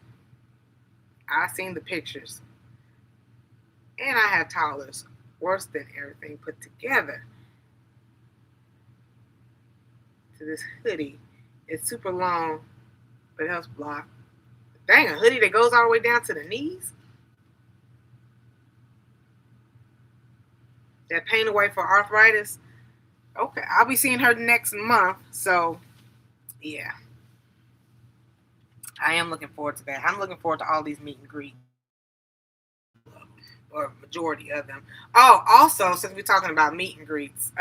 And I have toddlers. Worse than everything put together. To this hoodie. It's super long, but it helps block. Dang, a hoodie that goes all the way down to the knees? That paint away for arthritis? Okay, I'll be seeing her next month. So, yeah. I am looking forward to that. I'm looking forward to all these meet and greets. Or majority of them. Oh, also, since we're talking about meet and greets,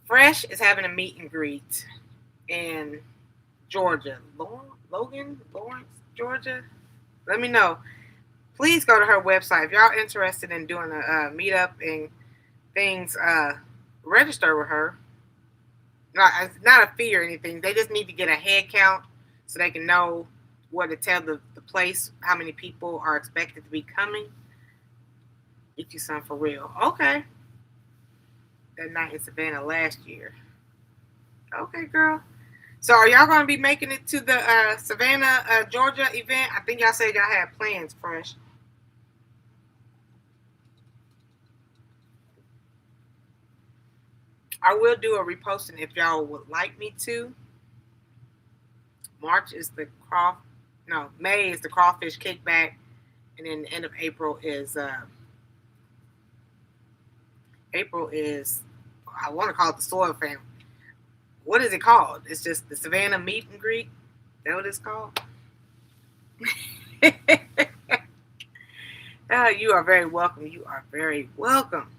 Fresh is having a meet and greet in Georgia. Lawrence, Georgia? Let me know. Please go to her website. If y'all interested in doing a meetup and things, register with her. It's not a fee or anything. They just need to get a head count so they can know what to tell the place, how many people are expected to be coming. Get you some for real. Okay. That night in Savannah last year. Okay, girl. So are y'all going to be making it to the Savannah, Georgia event? I think y'all said y'all had plans, Fresh. I will do a reposting if y'all would like me to. May is the crawfish kickback, and then the end of April is I want to call it the Soil Family. What is it called? It's just the Savannah Meet and Greet. Is that what it's called? You are very welcome. You are very welcome.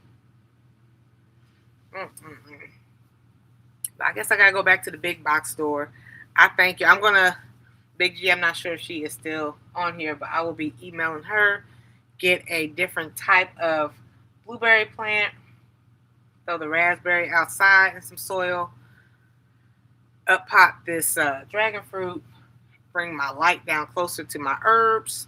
I guess I gotta go back to the big box store. I thank you. Big G, I'm not sure if she is still on here, but I will be emailing her, get a different type of blueberry plant, throw the raspberry outside in some soil, up pot this dragon fruit, bring my light down closer to my herbs.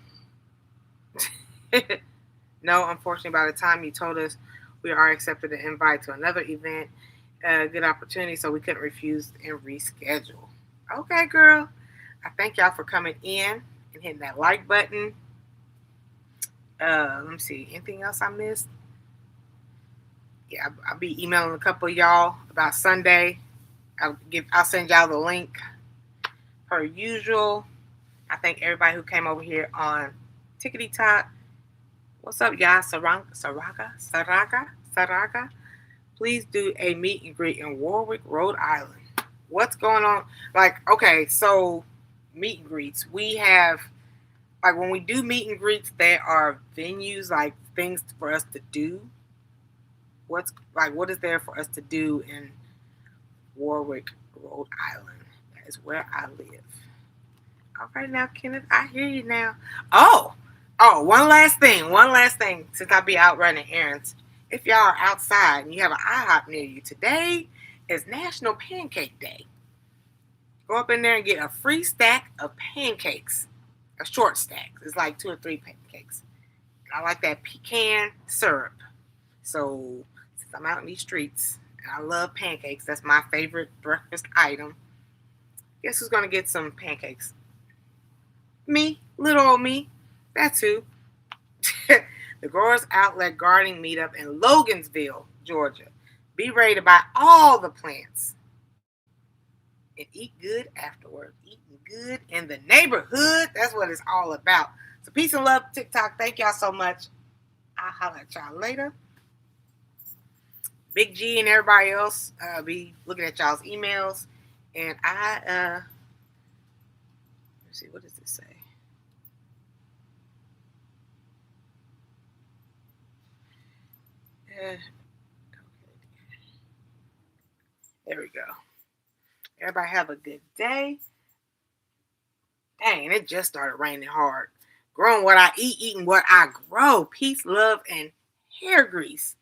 No, unfortunately, by the time you told us we are accepted an invite to another event, a good opportunity, so we couldn't refuse and reschedule. Okay, girl. I thank y'all for coming in and hitting that like button. Let me see. Anything else I missed? Yeah, I'll be emailing a couple of y'all about Sunday. I'll send y'all the link per usual. I thank everybody who came over here on Tickety Talk. What's up, y'all? Saraga. Please do a meet and greet in Warwick, Rhode Island. What's going on? Like, okay, so meet and greets. We have, like, when we do meet and greets, there are venues, like things for us to do. What is there for us to do in Warwick, Rhode Island? That is where I live. All right, now, Kenneth, I hear you now. One last thing. Since I be out running errands, if y'all are outside and you have an IHOP near you, today is National Pancake Day. Go up in there and get a free stack of pancakes, a short stack. It's like 2 or 3 pancakes. And I like that pecan syrup. So since I'm out in these streets and I love pancakes, that's my favorite breakfast item. Guess who's gonna get some pancakes? Me, little old me. That's who. The Growers Outlet Gardening Meetup in Logan'sville, Georgia. Be ready to buy all the plants and eat good afterward. Eating good in the neighborhood. That's what it's all about. So peace and love, TikTok. Thank y'all so much. I'll holler at y'all later. Big G and everybody else be looking at y'all's emails. And let's see, what does this say? There we go. Everybody have a good day. Dang, it just started raining hard. Growing what I eat, eating what I grow. Peace, love, and hair grease.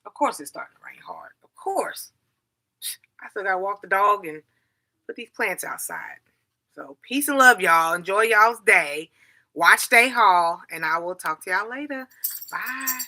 Of course it's starting to rain hard. Of course. I still gotta walk the dog and put these plants outside. So peace and love, y'all. Enjoy y'all's day. Watch Stay Hall, and I will talk to y'all later. Bye.